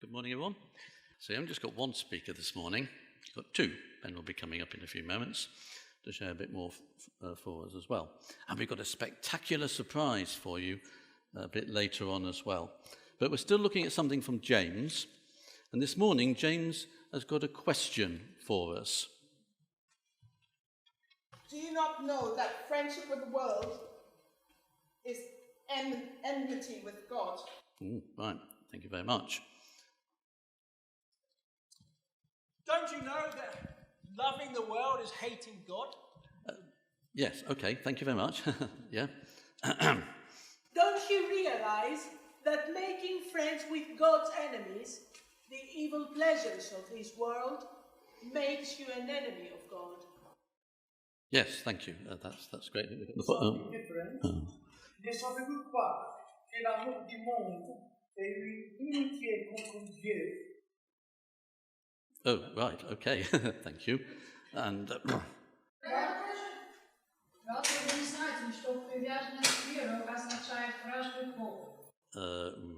Good morning, everyone. So I haven't just got one speaker this morning, I've got two. Ben will be coming up in a few moments to share a bit more for us as well. And we've got a spectacular surprise for you a bit later on as well. But we're still looking at something from James. And this morning, James has got a question for us. Do you not know that friendship with the world is enmity with God? Right, thank you very much. Don't you know that loving the world is hating God? Yes, okay, thank you very much. Yeah. Don't you realize that making friends with God's enemies, the evil pleasures of this world, makes you an enemy of God? Yes, thank you. That's great. Ne savez-vous pas que l'amour du monde est une inimitié contre Dieu? Oh, right, okay, thank you. And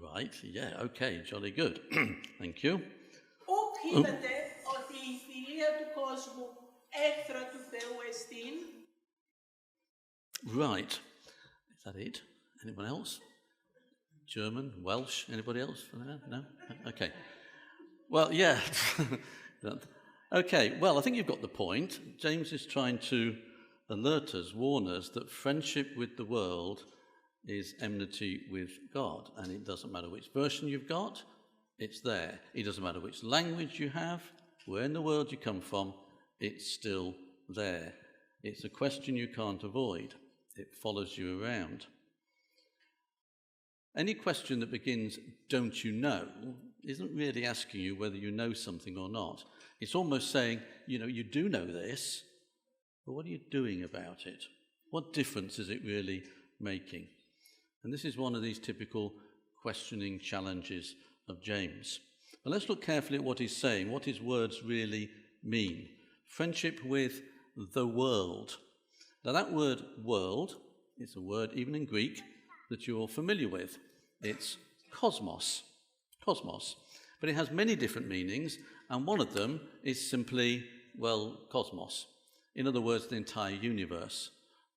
right, yeah, okay, jolly good. Thank you. Ook είπετε ότι η φιλία του κόσμου έχθρα του Θεού εστίν. Right, is that it? Anyone else? German, Welsh, anybody else? No? Okay. Well, yeah. Okay, well, I think you've got the point. James is trying to alert us, warn us, that friendship with the world is enmity with God. And it doesn't matter which version you've got, it's there. It doesn't matter which language you have, where in the world you come from, it's still there. It's a question you can't avoid. It follows you around. Any question that begins, don't you know, isn't really asking you whether you know something or not. It's almost saying, you do know this, but what are you doing about it? What difference is it really making? And this is one of these typical questioning challenges of James. But let's look carefully at what he's saying, what his words really mean. Friendship with the world. Now that word world is a word, even in Greek, that you're familiar with. It's cosmos. Cosmos. But it has many different meanings, and one of them is simply, cosmos. In other words, the entire universe,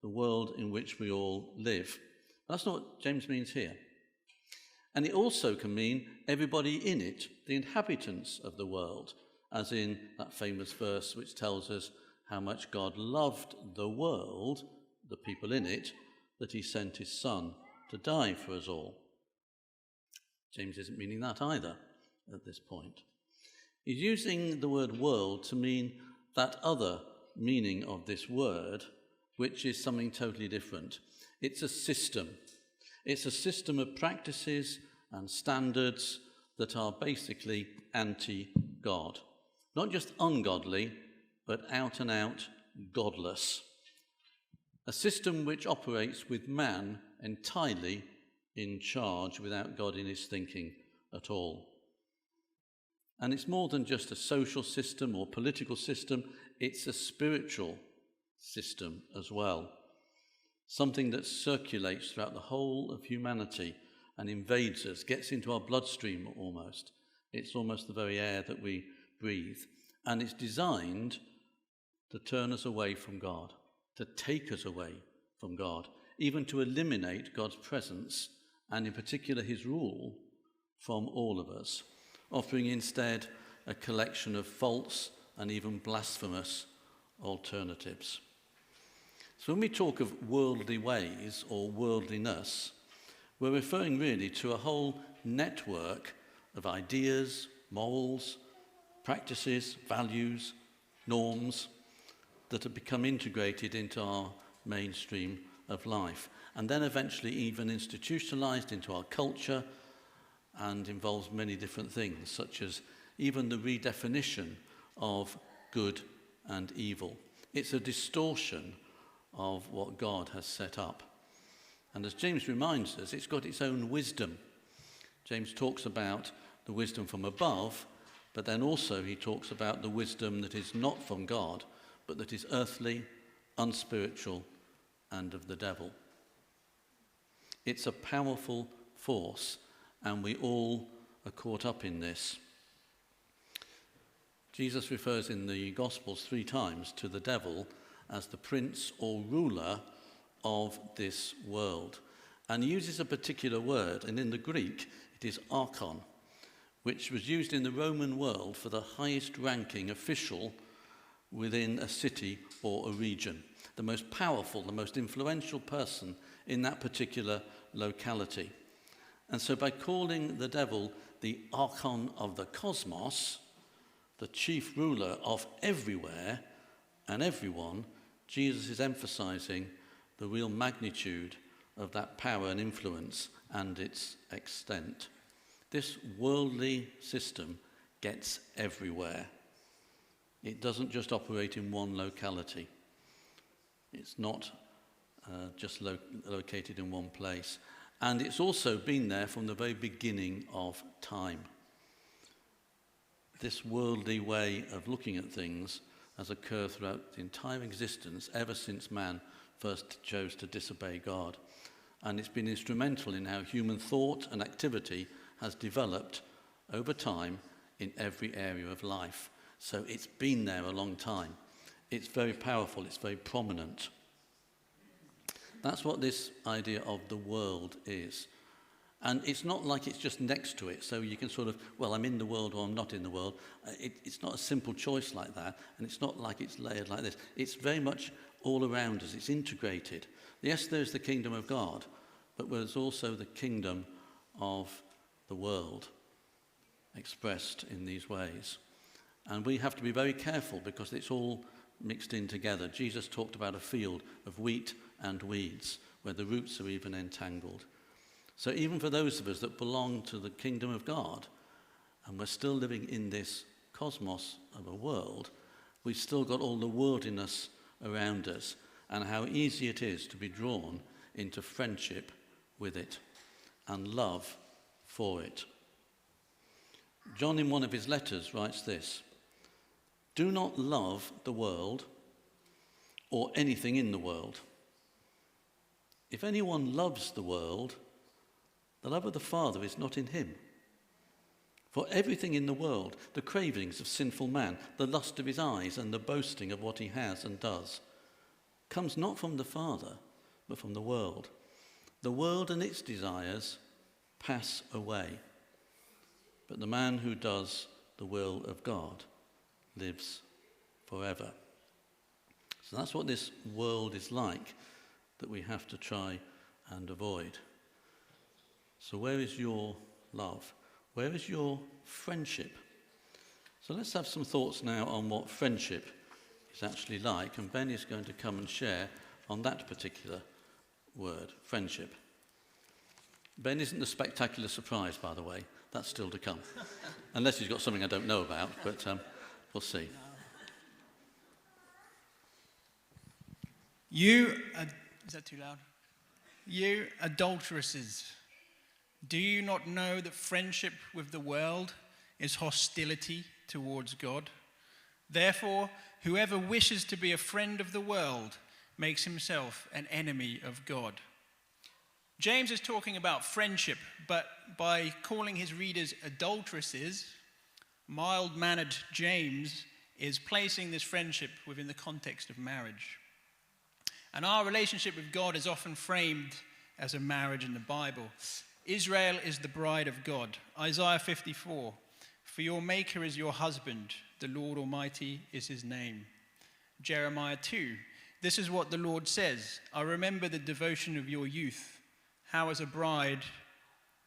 the world in which we all live. That's not what James means here. And it also can mean everybody in it, the inhabitants of the world, as in that famous verse which tells us how much God loved the world, the people in it, that he sent his Son to die for us all. James isn't meaning that either at this point. He's using the word world to mean that other meaning of this word, which is something totally different. It's a system. It's a system of practices and standards that are basically anti-God. Not just ungodly, but out and out godless. A system which operates with man entirely in charge without God in his thinking at all. And it's more than just a social system or political system, it's a spiritual system as well. Something that circulates throughout the whole of humanity and invades us, gets into our bloodstream almost. It's almost the very air that we breathe. And it's designed to turn us away from God, to take us away from God, even to eliminate God's presence and in particular his rule from all of us, offering instead a collection of false and even blasphemous alternatives. So when we talk of worldly ways or worldliness, we're referring really to a whole network of ideas, morals, practices, values, norms that have become integrated into our mainstream of life, and then eventually even institutionalized into our culture and involves many different things, such as even the redefinition of good and evil. It's a distortion of what God has set up. And as James reminds us, it's got its own wisdom. James talks about the wisdom from above, but then also he talks about the wisdom that is not from God, but that is earthly, unspiritual, and of the devil. It's a powerful force, and we all are caught up in this. Jesus refers in the Gospels 3 times to the devil as the prince or ruler of this world. And he uses a particular word, and in the Greek it is archon, which was used in the Roman world for the highest ranking official within a city or a region. The most powerful, the most influential person in that particular locality. And so by calling the devil the archon of the cosmos, the chief ruler of everywhere and everyone, Jesus is emphasizing the real magnitude of that power and influence and its extent. This worldly system gets everywhere. It doesn't just operate in one locality. It's not just located in one place. And it's also been there from the very beginning of time. This worldly way of looking at things has occurred throughout the entire existence, ever since man first chose to disobey God. And it's been instrumental in how human thought and activity has developed over time in every area of life. So it's been there a long time. It's very powerful, it's very prominent. That's what this idea of the world is. And it's not like it's just next to it, so you can sort of, well, I'm in the world or I'm not in the world. It's not a simple choice like that, and it's not like it's layered like this. It's very much all around us. It's integrated. Yes, there's the kingdom of God, but there's also the kingdom of the world expressed in these ways. And we have to be very careful because it's all mixed in together. Jesus talked about a field of wheat and weeds where the roots are even entangled. So even for those of us that belong to the kingdom of God, and we're still living in this cosmos of a world, we've still got all the worldliness around us and how easy it is to be drawn into friendship with it and love for it. John, in one of his letters, writes this: "Do not love the world or anything in the world. If anyone loves the world, the love of the Father is not in him. For everything in the world, the cravings of sinful man, the lust of his eyes, and the boasting of what he has and does, comes not from the Father, but from the world. The world and its desires pass away, but the man who does the will of God lives forever." So that's what this world is like that we have to try and avoid. So where is your love? Where is your friendship? So let's have some thoughts now on what friendship is actually like. And Ben is going to come and share on that particular word, friendship. Ben isn't a spectacular surprise, by the way. That's still to come. Unless he's got something I don't know about, but we'll see. Is that too loud? You adulteresses, do you not know that friendship with the world is hostility towards God? Therefore, whoever wishes to be a friend of the world makes himself an enemy of God. James is talking about friendship, but by calling his readers adulteresses, mild-mannered James is placing this friendship within the context of marriage. And our relationship with God is often framed as a marriage in the Bible. Israel is the bride of God. Isaiah 54, "For your maker is your husband, the Lord Almighty is his name." Jeremiah 2, "This is what the Lord says, I remember the devotion of your youth, how as a bride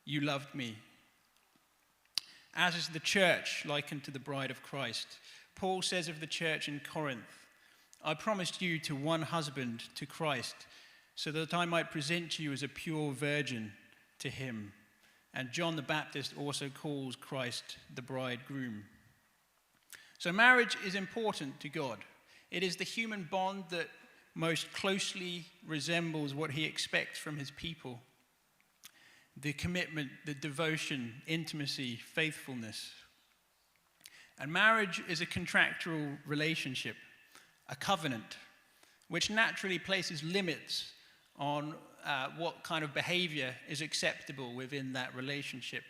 you loved me." As is the church likened to the bride of Christ. Paul says of the church in Corinth, "I promised you to one husband, to Christ, so that I might present you as a pure virgin to him." And John the Baptist also calls Christ the bridegroom. So marriage is important to God. It is the human bond that most closely resembles what he expects from his people. The commitment, the devotion, intimacy, faithfulness. And marriage is a contractual relationship, a covenant, which naturally places limits on what kind of behavior is acceptable within that relationship.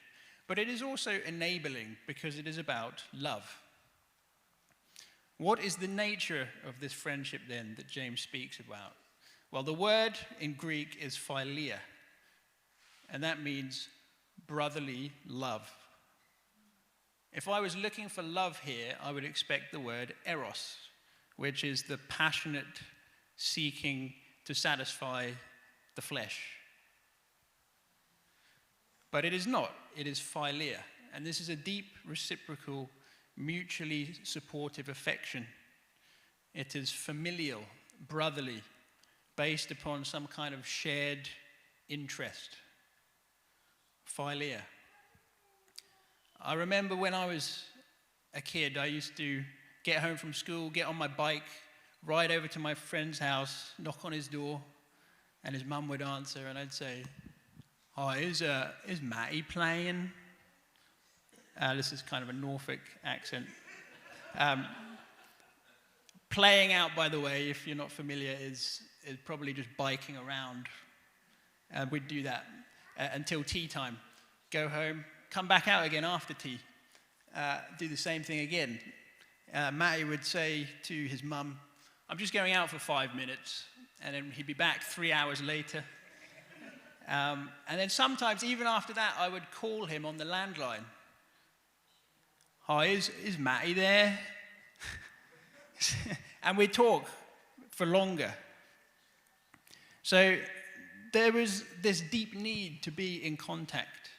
But it is also enabling because it is about love. What is the nature of this friendship then that James speaks about? Well, the word in Greek is philia, and that means brotherly love. If I was looking for love here, I would expect the word eros, which is the passionate seeking to satisfy the flesh. But it is not. It is philia. And this is a deep, reciprocal, mutually supportive affection. It is familial, brotherly, based upon some kind of shared interest. Philia. I remember when I was a kid, I used to get home from school, get on my bike, ride over to my friend's house, knock on his door, and his mum would answer, and I'd say, "Hi, is Matty playing?" This is kind of a Norfolk accent. Playing out, by the way, if you're not familiar, is probably just biking around. We'd do that until tea time. Go home, come back out again after tea. Do the same thing again. Matty would say to his mum, "I'm just going out for 5 minutes," and then he'd be back 3 hours later. And then sometimes, even after that, I would call him on the landline. "Hi, is Matty there?" And we'd talk for longer. So there was this deep need to be in contact.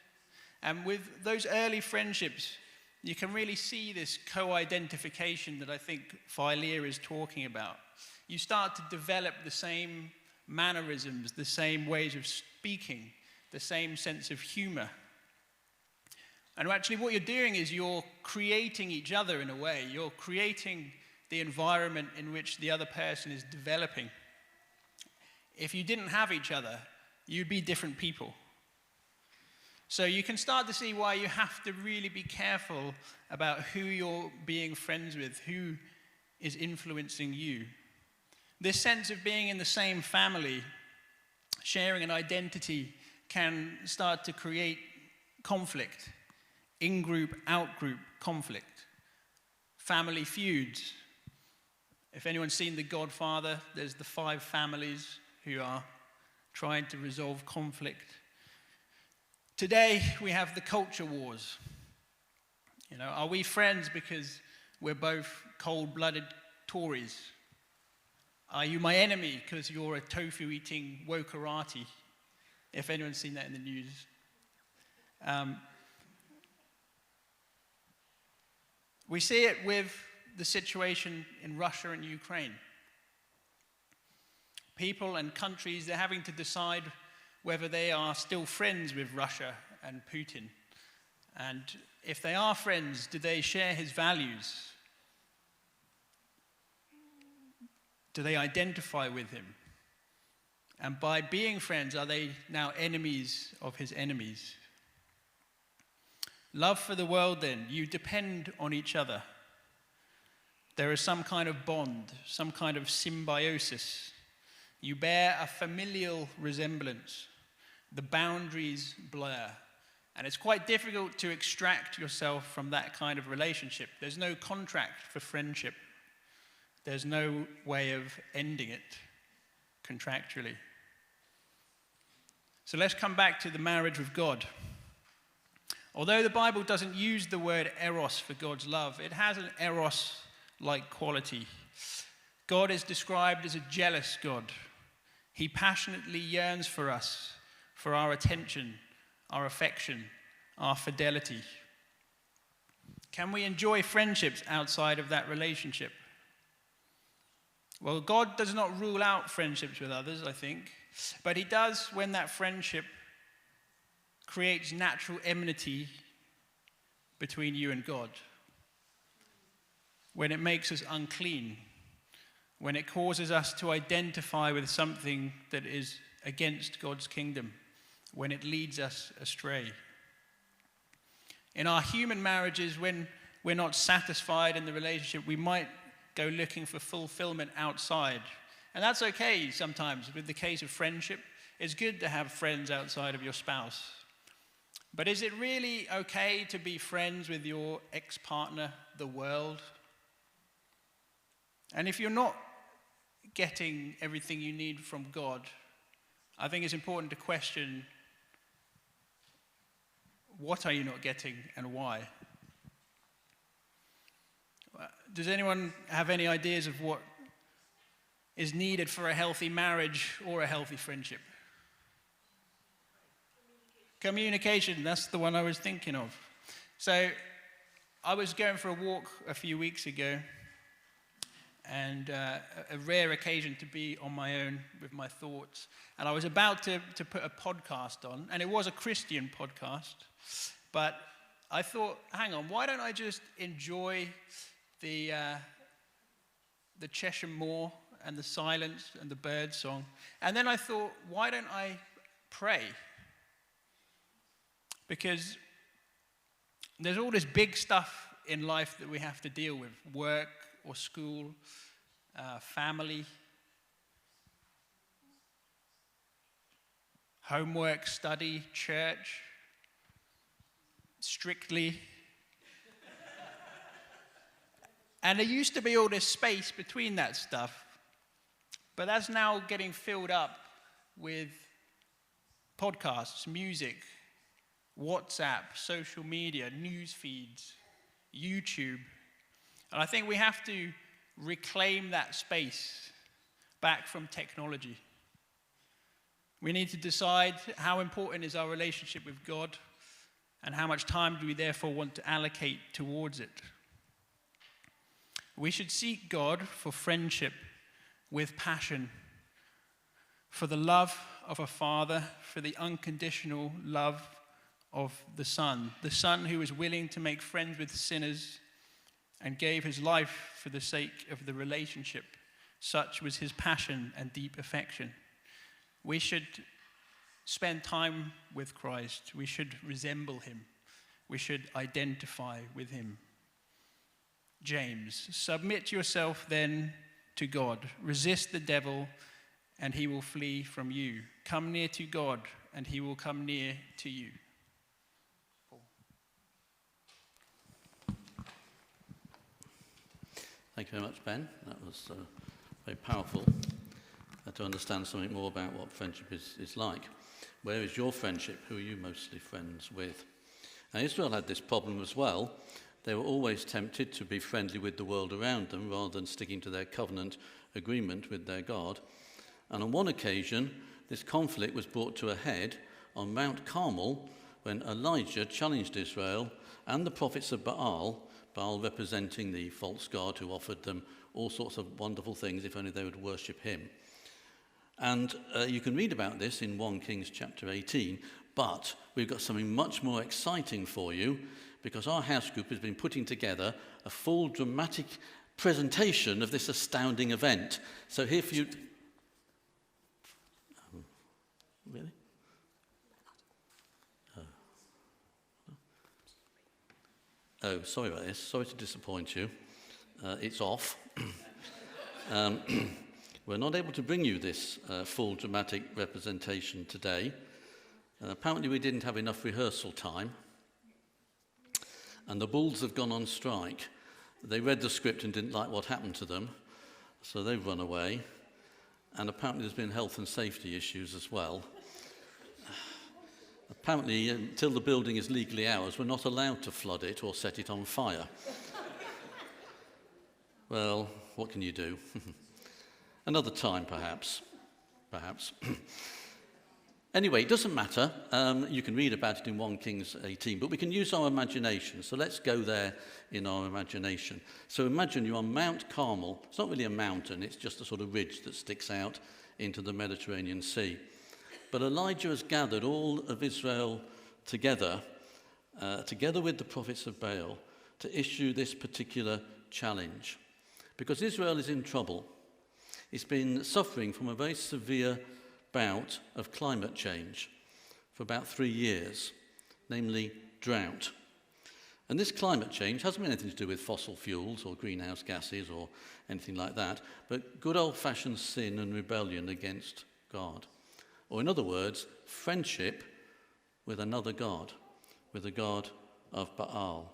And with those early friendships, you can really see this co-identification that I think Philia is talking about. You start to develop the same mannerisms, the same ways of speaking, the same sense of humor. And actually what you're doing is you're creating each other in a way. You're creating the environment in which the other person is developing. If you didn't have each other, you'd be different people. So you can start to see why you have to really be careful about who you're being friends with, who is influencing you. This sense of being in the same family, sharing an identity, can start to create conflict, in-group, out-group conflict, family feuds. If anyone's seen The Godfather, there's the 5 families who are trying to resolve conflict. Today, we have the culture wars. Are we friends because we're both cold-blooded Tories? Are you my enemy because you're a tofu-eating wokarati? If anyone's seen that in the news. We see it with the situation in Russia and Ukraine. People and countries, they're having to decide whether they are still friends with Russia and Putin. And if they are friends, do they share his values? Do they identify with him? And by being friends, are they now enemies of his enemies? Love for the world, then, you depend on each other. There is some kind of bond, some kind of symbiosis. You bear a familial resemblance. The boundaries blur. And it's quite difficult to extract yourself from that kind of relationship. There's no contract for friendship. There's no way of ending it contractually. So let's come back to the marriage with God. Although the Bible doesn't use the word eros for God's love, it has an eros-like quality. God is described as a jealous God. He passionately yearns for us, for our attention, our affection, our fidelity. Can we enjoy friendships outside of that relationship? Well, God does not rule out friendships with others, I think, but he does when that friendship creates natural enmity between you and God. When it makes us unclean, when it causes us to identify with something that is against God's kingdom, when it leads us astray. In our human marriages, when we're not satisfied in the relationship, we might go looking for fulfillment outside. And that's okay sometimes. With the case of friendship, it's good to have friends outside of your spouse. But is it really okay to be friends with your ex-partner, the world? And if you're not getting everything you need from God, I think it's important to question, what are you not getting and why? Does anyone have any ideas of what is needed for a healthy marriage or a healthy friendship? Communication, that's the one I was thinking of. So I was going for a walk a few weeks ago, and a rare occasion to be on my own with my thoughts. And I was about to put a podcast on, and it was a Christian podcast, but I thought, hang on, why don't I just enjoy the Cheshire Moor and the silence and the bird song? And then I thought, why don't I pray? Because there's all this big stuff in life that we have to deal with, work or school, family, homework, study, church, strictly. And there used to be all this space between that stuff, but that's now getting filled up with podcasts, music, WhatsApp, social media, news feeds, YouTube. And I think we have to reclaim that space back from technology. We need to decide how important is our relationship with God, and how much time do we therefore want to allocate towards it. We should seek God for friendship with passion, for the love of a father, for the unconditional love of the Son who was willing to make friends with sinners and gave his life for the sake of the relationship. Such was his passion and deep affection. We should spend time with Christ. We should resemble him. We should identify with him. James, submit yourself then to God. Resist the devil, and he will flee from you. Come near to God, and he will come near to you. Thank you very much, Ben. That was very powerful to understand something more about what friendship is like. Where is your friendship? Who are you mostly friends with? Now, Israel had this problem as well. They were always tempted to be friendly with the world around them rather than sticking to their covenant agreement with their God. And on one occasion, this conflict was brought to a head on Mount Carmel when Elijah challenged Israel and the prophets of Baal representing the false god who offered them all sorts of wonderful things if only they would worship him. And you can read about this in 1 Kings chapter 18, but we've got something much more exciting for you, because our house group has been putting together a full dramatic presentation of this astounding event. So here for you... Really? Oh, sorry about this. Sorry to disappoint you. It's off. We're not able to bring you this full dramatic representation today. Apparently we didn't have enough rehearsal time. And the Bulls have gone on strike. They read the script and didn't like what happened to them, so they've run away. And apparently there's been health and safety issues as well. Apparently, until the building is legally ours, we're not allowed to flood it or set it on fire. Well, what can you do? Another time, perhaps. Anyway, it doesn't matter. You can read about it in 1 Kings 18, but we can use our imagination. So let's go there in our imagination. So imagine you're on Mount Carmel. It's not really a mountain, it's just a sort of ridge that sticks out into the Mediterranean Sea. But Elijah has gathered all of Israel together with the prophets of Baal, to issue this particular challenge. Because Israel is in trouble. It's been suffering from a very severe bout of climate change for about 3 years, namely drought. And this climate change hasn't been anything to do with fossil fuels or greenhouse gases or anything like that, but good old-fashioned sin and rebellion against God. Or in other words, friendship with another God. with the god of Baal.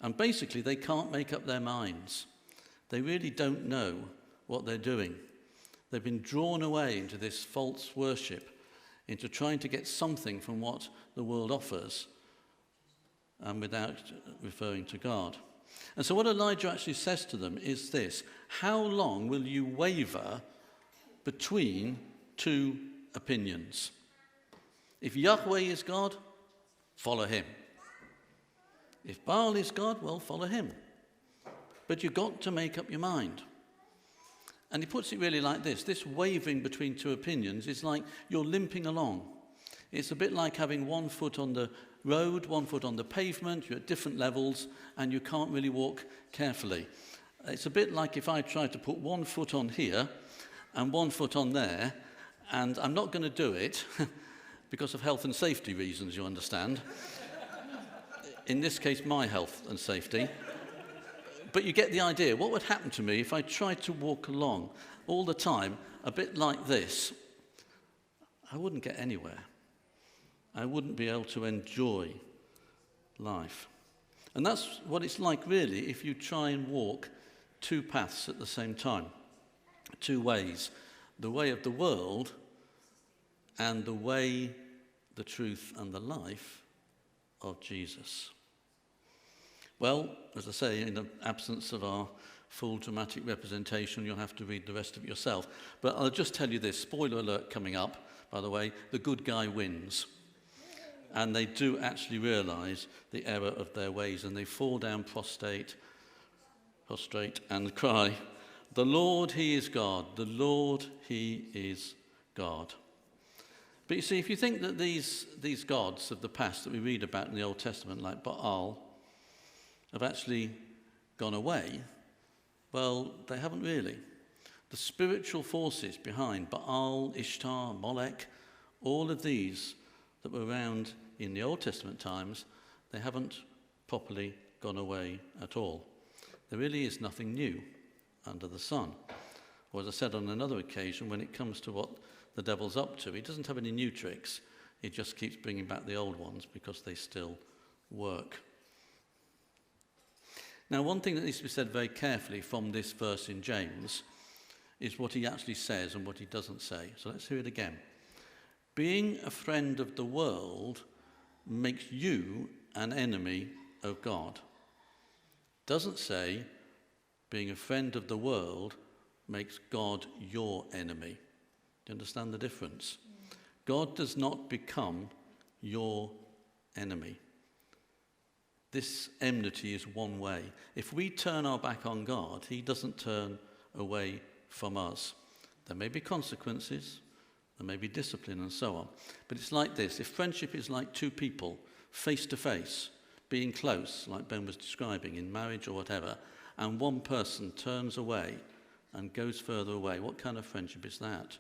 And basically, they can't make up their minds. They really don't know what they're doing. They've been drawn away into this false worship, into trying to get something from what the world offers, and without referring to God. And so what Elijah actually says to them is this: how long will you waver between two opinions? If Yahweh is God, follow him. If Baal is God, well, follow him. But you've got to make up your mind. And he puts it really like this: this wavering between two opinions is like you're limping along. It's a bit like having one foot on the road, one foot on the pavement. You're at different levels and you can't really walk carefully. It's a bit like if I tried to put one foot on here and one foot on there, and I'm not going to do it because of health and safety reasons, you understand. In this case, my health and safety. But you get the idea. What would happen to me if I tried to walk along all the time a bit like this? I wouldn't get anywhere. I wouldn't be able to enjoy life. And that's what it's like, really, if you try and walk two paths at the same time. Two ways. The way of the world and the way, the truth, and the life of Jesus. Well, as I say, in the absence of our full dramatic representation, you'll have to read the rest of it yourself. But I'll just tell you this, spoiler alert coming up, by the way: the good guy wins. And they do actually realise the error of their ways, and they fall down prostrate and cry, "The Lord, he is God. The Lord, he is God." But you see, if you think that these gods of the past that we read about in the Old Testament, like Baal, have actually gone away, well, they haven't really. The spiritual forces behind Baal, Ishtar, Molech, all of these that were around in the Old Testament times, they haven't properly gone away at all. There really is nothing new under the sun. Or as I said on another occasion, when it comes to what the devil's up to, he doesn't have any new tricks. He just keeps bringing back the old ones because they still work. Now, one thing that needs to be said very carefully from this verse in James is what he actually says and what he doesn't say. So let's hear it again. Being a friend of the world makes you an enemy of God. Doesn't say being a friend of the world makes God your enemy. Do you understand the difference? God does not become your enemy. This enmity is one way. If we turn our back on God, he doesn't turn away from us. There may be consequences, there may be discipline and so on. But it's like this. If friendship is like two people, face to face, being close, like Ben was describing, in marriage or whatever, and one person turns away and goes further away, what kind of friendship is that?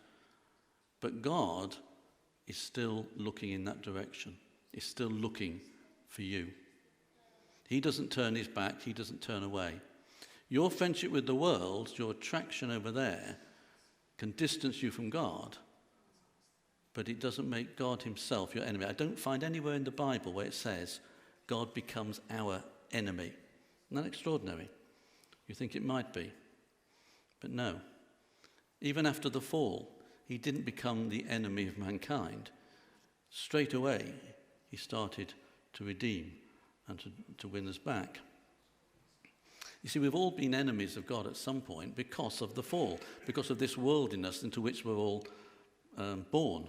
But God is still looking in that direction. He's still looking for you. He doesn't turn his back. He doesn't turn away. Your friendship with the world, your attraction over there, can distance you from God, but it doesn't make God himself your enemy. I don't find anywhere in the Bible where it says God becomes our enemy. Isn't that extraordinary? You think it might be, but no. Even after the fall, he didn't become the enemy of mankind. Straight away, he started to redeem and to win us back. You see, we've all been enemies of God at some point because of the fall, because of this worldliness into which we're all born.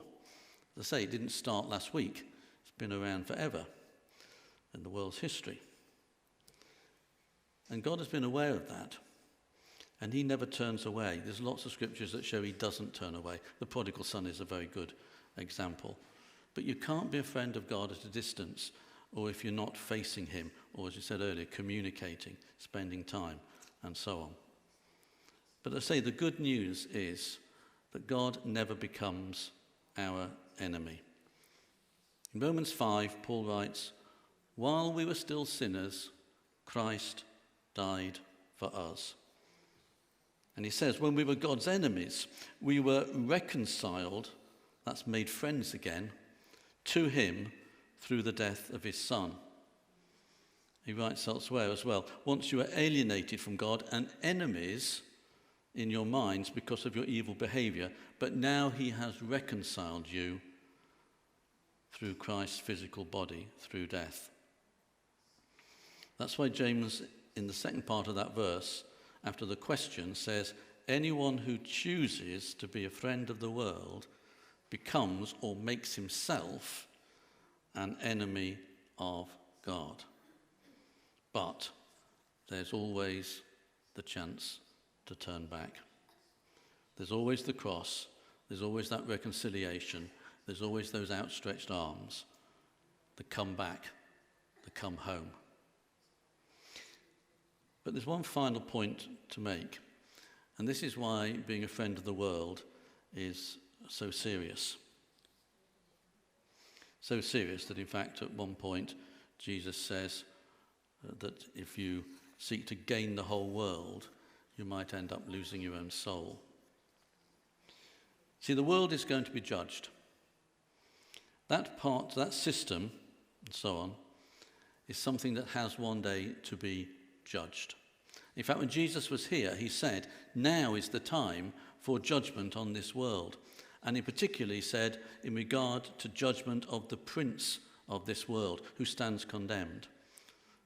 As I say, it didn't start last week. It's been around forever in the world's history. And God has been aware of that. And he never turns away. There's lots of scriptures that show he doesn't turn away. The prodigal son is a very good example. But you can't be a friend of God at a distance, or if you're not facing him, or as you said earlier, communicating, spending time, and so on. But I say the good news is that God never becomes our enemy. In Romans 5, Paul writes, "While we were still sinners, Christ died for us." And he says, when we were God's enemies, we were reconciled, that's made friends again, to him through the death of his Son. He writes elsewhere as well, once you were alienated from God and enemies in your minds because of your evil behavior, but now he has reconciled you through Christ's physical body, through death. That's why James, in the second part of that verse, after the question, says, anyone who chooses to be a friend of the world becomes or makes himself an enemy of God. But there's always the chance to turn back. There's always the cross. There's always that reconciliation. There's always those outstretched arms, the come back, the come home. But there's one final point to make, and this is why being a friend of the world is so serious. So serious that, in fact, at one point, Jesus says that if you seek to gain the whole world, you might end up losing your own soul. See, the world is going to be judged. That system, and so on, is something that has one day to be judged. In fact, when Jesus was here, he said, now is the time for judgment on this world. And he particularly said, in regard to judgment of the prince of this world, who stands condemned.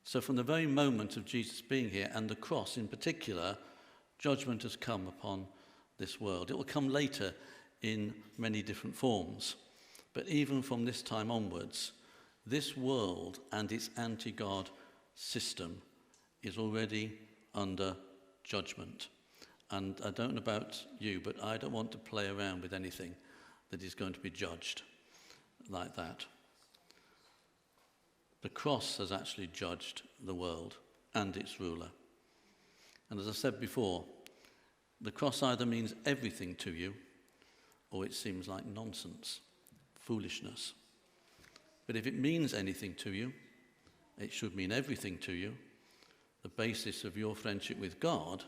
So from the very moment of Jesus being here, and the cross in particular, judgment has come upon this world. It will come later in many different forms. But even from this time onwards, this world and its anti-God system is already under judgment. And I don't know about you, but I don't want to play around with anything that is going to be judged like that. The cross has actually judged the world and its ruler. And as I said before, the cross either means everything to you, or it seems like nonsense, foolishness. But if it means anything to you, it should mean everything to you, the basis of your friendship with God,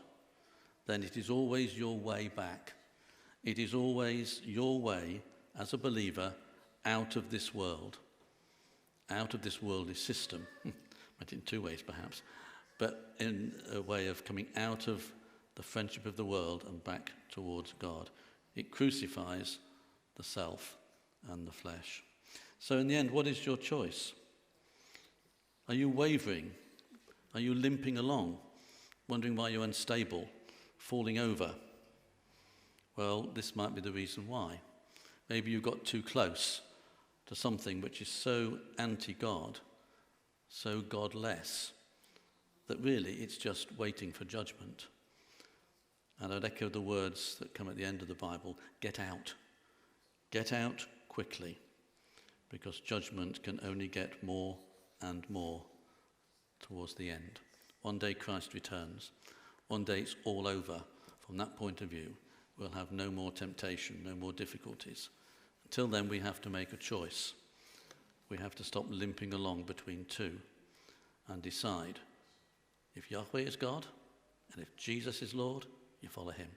then it is always your way back. It is always your way, as a believer, out of this world, out of this worldly system. But in two ways, perhaps. But in a way of coming out of the friendship of the world and back towards God. It crucifies the self and the flesh. So in the end, what is your choice? Are you wavering? Are you limping along, wondering why you're unstable, falling over? Well, this might be the reason why. Maybe you got too close to something which is so anti-God, so godless, that really it's just waiting for judgment. And I'd echo the words that come at the end of the Bible, get out. Get out quickly, because judgment can only get more and more towards the end. One day Christ returns. One day it's all over. From that point of view, we'll have no more temptation, no more difficulties. Until then, we have to make a choice. We have to stop limping along between two and decide if Yahweh is God and if Jesus is Lord, you follow him.